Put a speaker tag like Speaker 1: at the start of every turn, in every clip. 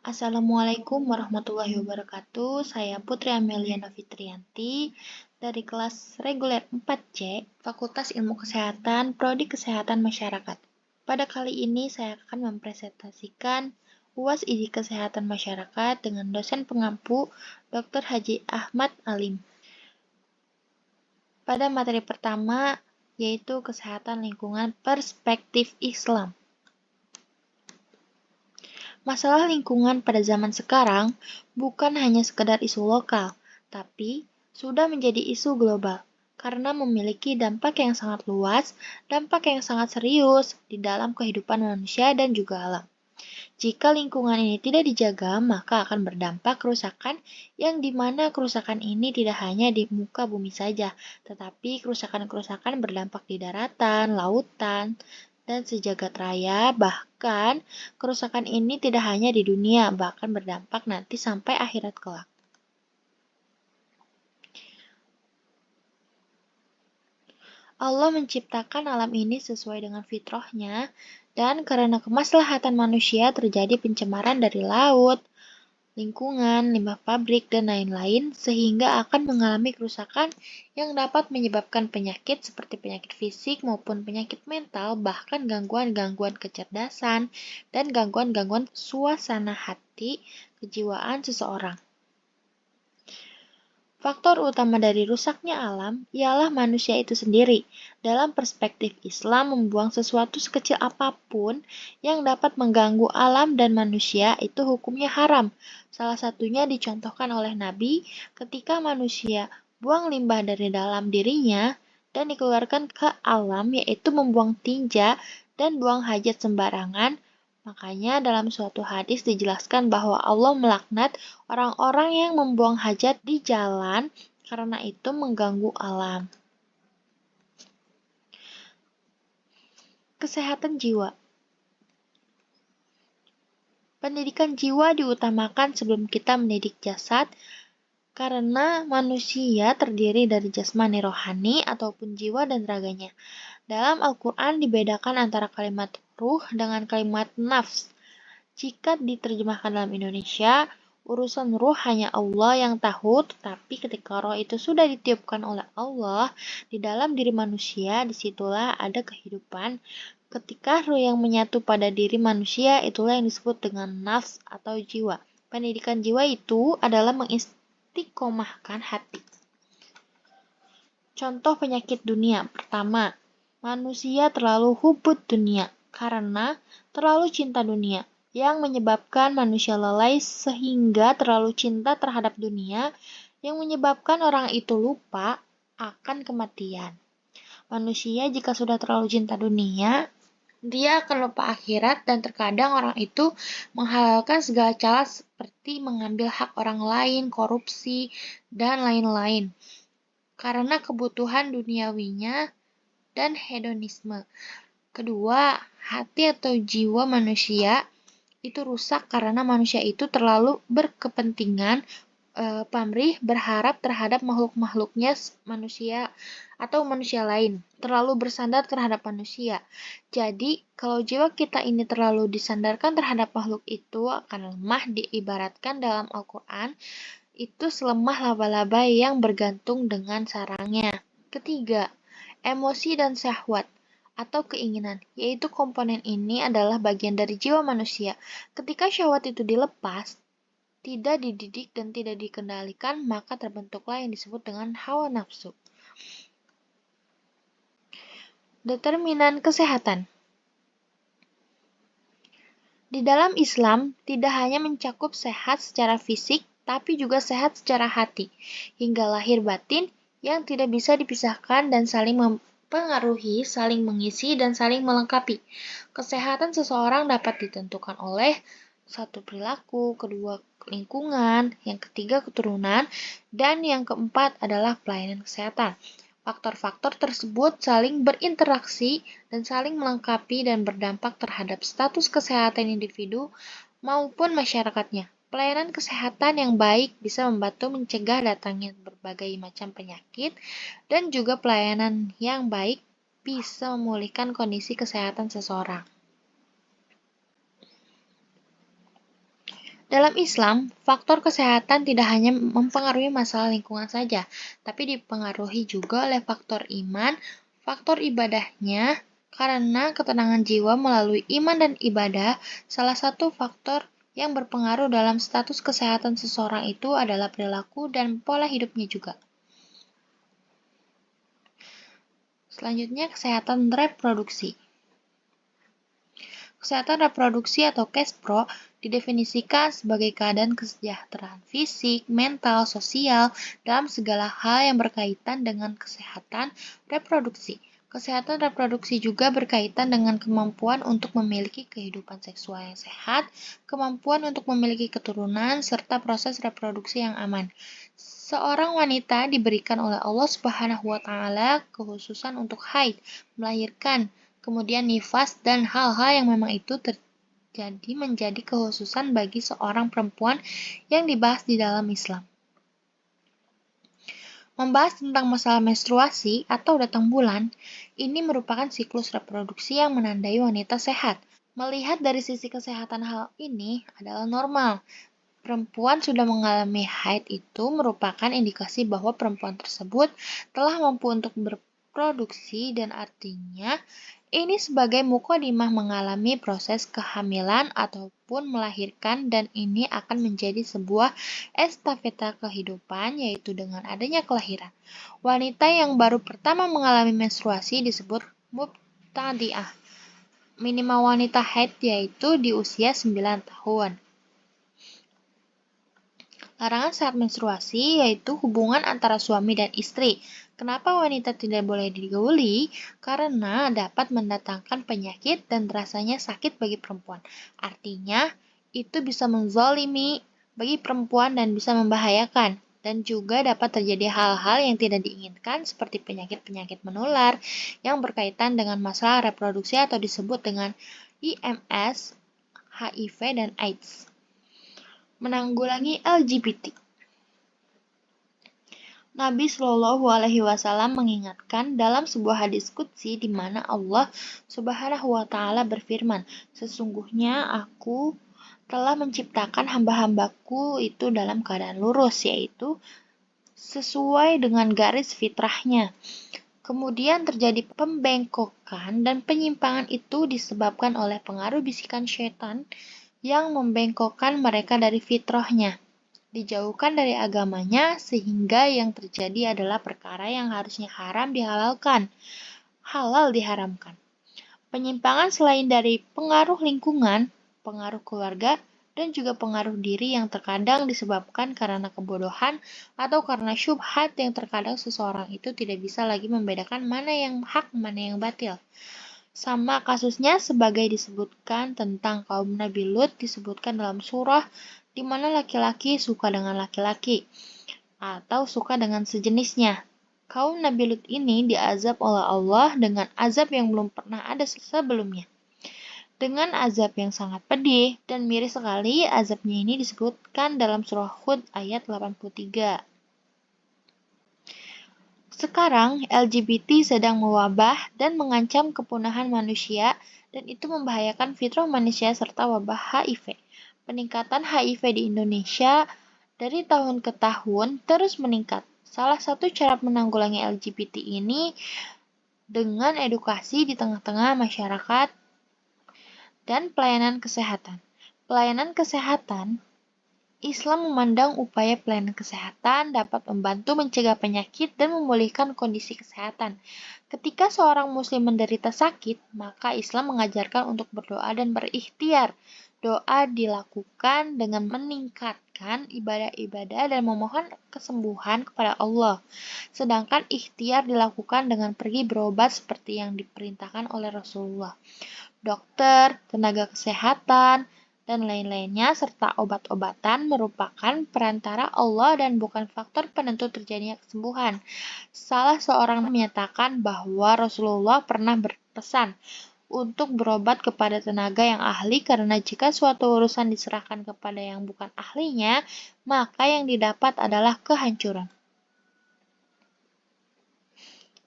Speaker 1: Assalamualaikum warahmatullahi wabarakatuh. Saya Putri Ameliana Fitrianti dari kelas reguler 4C, Fakultas Ilmu Kesehatan, Prodi Kesehatan Masyarakat. Pada kali ini saya akan mempresentasikan UAS ID Kesehatan Masyarakat dengan dosen pengampu Dr. Haji Ahmad Alim. Pada materi pertama yaitu Kesehatan Lingkungan Perspektif Islam. Masalah lingkungan pada zaman sekarang bukan hanya sekedar isu lokal, tapi sudah menjadi isu global karena memiliki dampak yang sangat luas, dampak yang sangat serius di dalam kehidupan manusia dan juga alam. Jika lingkungan ini tidak dijaga, maka akan berdampak kerusakan yang dimana kerusakan ini tidak hanya di muka bumi saja, tetapi kerusakan-kerusakan berdampak di daratan, lautan, dan sejagat raya. Bahkan kerusakan ini tidak hanya di dunia, bahkan berdampak nanti sampai akhirat kelak. Allah menciptakan alam ini sesuai dengan fitrahnya, dan karena kemaslahatan manusia terjadi pencemaran dari laut, lingkungan, limbah pabrik, dan lain-lain, sehingga akan mengalami kerusakan yang dapat menyebabkan penyakit seperti penyakit fisik maupun penyakit mental, bahkan gangguan-gangguan kecerdasan dan gangguan-gangguan suasana hati kejiwaan seseorang. Faktor utama dari rusaknya alam ialah manusia itu sendiri. Dalam perspektif Islam, membuang sesuatu sekecil apapun yang dapat mengganggu alam dan manusia itu hukumnya haram. Salah satunya dicontohkan oleh Nabi ketika manusia buang limbah dari dalam dirinya dan dikeluarkan ke alam, yaitu membuang tinja dan buang hajat sembarangan. Makanya dalam suatu hadis dijelaskan bahwa Allah melaknat orang-orang yang membuang hajat di jalan karena itu mengganggu alam. Kesehatan jiwa. Pendidikan jiwa diutamakan sebelum kita mendidik jasad karena manusia terdiri dari jasmani rohani ataupun jiwa dan raganya. Dalam Al-Quran dibedakan antara kalimat ruh dengan kalimat nafs. Jika diterjemahkan dalam Indonesia, urusan ruh hanya Allah yang tahu, tetapi ketika roh itu sudah ditiupkan oleh Allah di dalam diri manusia, disitulah ada kehidupan. Ketika ruh yang menyatu pada diri manusia, itulah yang disebut dengan nafs atau jiwa. Pendidikan jiwa itu adalah mengistiqomahkan hati. Contoh penyakit dunia. Pertama, manusia terlalu hubud dunia karena terlalu cinta dunia, yang menyebabkan manusia lalai sehingga terlalu cinta terhadap dunia, yang menyebabkan orang itu lupa akan kematian. Manusia jika sudah terlalu cinta dunia, dia akan lupa akhirat dan terkadang orang itu menghalalkan segala cara seperti mengambil hak orang lain, korupsi, dan lain-lain. Karena kebutuhan duniawinya dan hedonisme. Kedua, hati atau jiwa manusia itu rusak karena manusia itu terlalu berkepentingan pamrih berharap terhadap makhluk-makhluknya manusia atau manusia lain, terlalu bersandar terhadap manusia. Jadi, kalau jiwa kita ini terlalu disandarkan terhadap makhluk itu akan lemah, diibaratkan dalam Al-Quran itu selemah laba-laba yang bergantung dengan sarangnya. Ketiga, emosi dan syahwat atau keinginan, yaitu komponen ini adalah bagian dari jiwa manusia. Ketika syahwat itu dilepas, tidak dididik dan tidak dikendalikan, maka terbentuklah yang disebut dengan hawa nafsu. Determinan kesehatan. Di dalam Islam, tidak hanya mencakup sehat secara fisik, tapi juga sehat secara hati, hingga lahir batin yang tidak bisa dipisahkan dan saling mempengaruhi, saling mengisi, dan saling melengkapi. Kesehatan seseorang dapat ditentukan oleh satu perilaku, kedua lingkungan, yang ketiga keturunan, dan yang keempat adalah pelayanan kesehatan. Faktor-faktor tersebut saling berinteraksi dan saling melengkapi dan berdampak terhadap status kesehatan individu maupun masyarakatnya. Pelayanan kesehatan yang baik bisa membantu mencegah datangnya berbagai macam penyakit dan juga pelayanan yang baik bisa memulihkan kondisi kesehatan seseorang. Dalam Islam, faktor kesehatan tidak hanya mempengaruhi masalah lingkungan saja, tapi dipengaruhi juga oleh faktor iman, faktor ibadahnya, karena ketenangan jiwa melalui iman dan ibadah, salah satu faktor yang berpengaruh dalam status kesehatan seseorang itu adalah perilaku dan pola hidupnya juga. Selanjutnya, kesehatan reproduksi. Kesehatan reproduksi atau KESPRO didefinisikan sebagai keadaan kesejahteraan fisik, mental, sosial, dalam segala hal yang berkaitan dengan kesehatan reproduksi. Kesehatan reproduksi juga berkaitan dengan kemampuan untuk memiliki kehidupan seksual yang sehat, kemampuan untuk memiliki keturunan, serta proses reproduksi yang aman. Seorang wanita diberikan oleh Allah Subhanahu wa Ta'ala kekhususan untuk haid, melahirkan, kemudian nifas, dan hal-hal yang memang itu terjadi menjadi kekhususan bagi seorang perempuan yang dibahas di dalam Islam. Membahas tentang masalah menstruasi atau datang bulan, ini merupakan siklus reproduksi yang menandai wanita sehat. Melihat dari sisi kesehatan, hal ini adalah normal. Perempuan sudah mengalami haid itu merupakan indikasi bahwa perempuan tersebut telah mampu untuk berproduksi dan artinya ini sebagai muqaddimah mengalami proses kehamilan ataupun melahirkan dan ini akan menjadi sebuah estafeta kehidupan yaitu dengan adanya kelahiran. Wanita yang baru pertama mengalami menstruasi disebut mubtadi'ah. Minimal wanita haid yaitu di usia 9 tahun. Larangan saat menstruasi yaitu hubungan antara suami dan istri. Kenapa wanita tidak boleh digauli? Karena dapat mendatangkan penyakit dan rasanya sakit bagi perempuan. Artinya, itu bisa menzalimi bagi perempuan dan bisa membahayakan. Dan juga dapat terjadi hal-hal yang tidak diinginkan seperti penyakit-penyakit menular yang berkaitan dengan masalah reproduksi atau disebut dengan IMS, HIV, dan AIDS. Menanggulangi LGBT. Nabi Shallallahu Alaihi Wasallam mengingatkan dalam sebuah hadis qudsi di mana Allah Subhanahu Wa Taala berfirman, sesungguhnya Aku telah menciptakan hamba-hambaku itu dalam keadaan lurus, yaitu sesuai dengan garis fitrahnya. Kemudian terjadi pembengkokan dan penyimpangan itu disebabkan oleh pengaruh bisikan syaitan yang membengkokkan mereka dari fitrahnya, dijauhkan dari agamanya sehingga yang terjadi adalah perkara yang harusnya haram dihalalkan, halal diharamkan. Penyimpangan selain dari pengaruh lingkungan, pengaruh keluarga, dan juga pengaruh diri yang terkadang disebabkan karena kebodohan atau karena syubhat yang terkadang seseorang itu tidak bisa lagi membedakan mana yang hak, mana yang batil. Sama kasusnya sebagai disebutkan tentang kaum Nabi Lut disebutkan dalam surah di mana laki-laki suka dengan laki-laki atau suka dengan sejenisnya. Kaum Nabi Lut ini diazab oleh Allah dengan azab yang belum pernah ada sebelumnya. Dengan azab yang sangat pedih dan miris sekali, azabnya ini disebutkan dalam surah Hud ayat 83. Sekarang, LGBT sedang mewabah dan mengancam kepunahan manusia dan itu membahayakan fitrah manusia serta wabah HIV. Peningkatan HIV di Indonesia dari tahun ke tahun terus meningkat. Salah satu cara menanggulangi LGBT ini dengan edukasi di tengah-tengah masyarakat dan pelayanan kesehatan. Pelayanan kesehatan Islam memandang upaya pelayanan kesehatan dapat membantu mencegah penyakit dan memulihkan kondisi kesehatan. Ketika seorang muslim menderita sakit, maka Islam mengajarkan untuk berdoa dan berikhtiar. Doa dilakukan dengan meningkatkan ibadah-ibadah dan memohon kesembuhan kepada Allah. Sedangkan ikhtiar dilakukan dengan pergi berobat seperti yang diperintahkan oleh Rasulullah. Dokter, tenaga kesehatan, dan lain-lainnya serta obat-obatan merupakan perantara Allah dan bukan faktor penentu terjadinya kesembuhan. Salah seorang menyatakan bahwa Rasulullah pernah berpesan untuk berobat kepada tenaga yang ahli karena jika suatu urusan diserahkan kepada yang bukan ahlinya, maka yang didapat adalah kehancuran.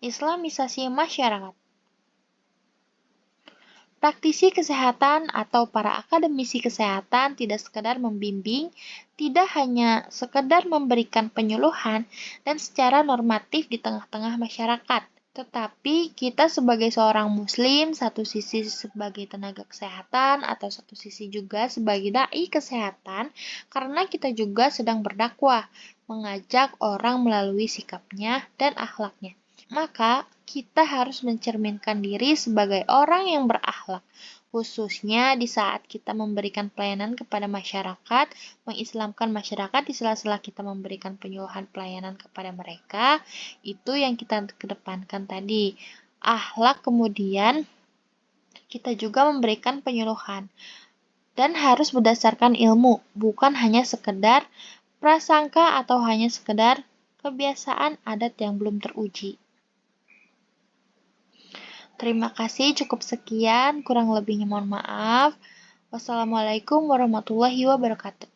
Speaker 1: Islamisasi masyarakat. Praktisi kesehatan atau para akademisi kesehatan tidak sekedar membimbing, tidak hanya sekedar memberikan penyuluhan dan secara normatif di tengah-tengah masyarakat, tetapi kita sebagai seorang muslim, satu sisi sebagai tenaga kesehatan atau satu sisi juga sebagai dai kesehatan, karena kita juga sedang berdakwah, mengajak orang melalui sikapnya dan akhlaknya. Maka, kita harus mencerminkan diri sebagai orang yang berakhlak, khususnya di saat kita memberikan pelayanan kepada masyarakat, mengislamkan masyarakat di sela-sela kita memberikan penyuluhan pelayanan kepada mereka, itu yang kita kedepankan tadi. Akhlak kemudian kita juga memberikan penyuluhan dan harus berdasarkan ilmu, bukan hanya sekedar prasangka atau hanya sekedar kebiasaan adat yang belum teruji. Terima kasih, cukup sekian. Kurang lebihnya mohon maaf. Wassalamualaikum warahmatullahi wabarakatuh.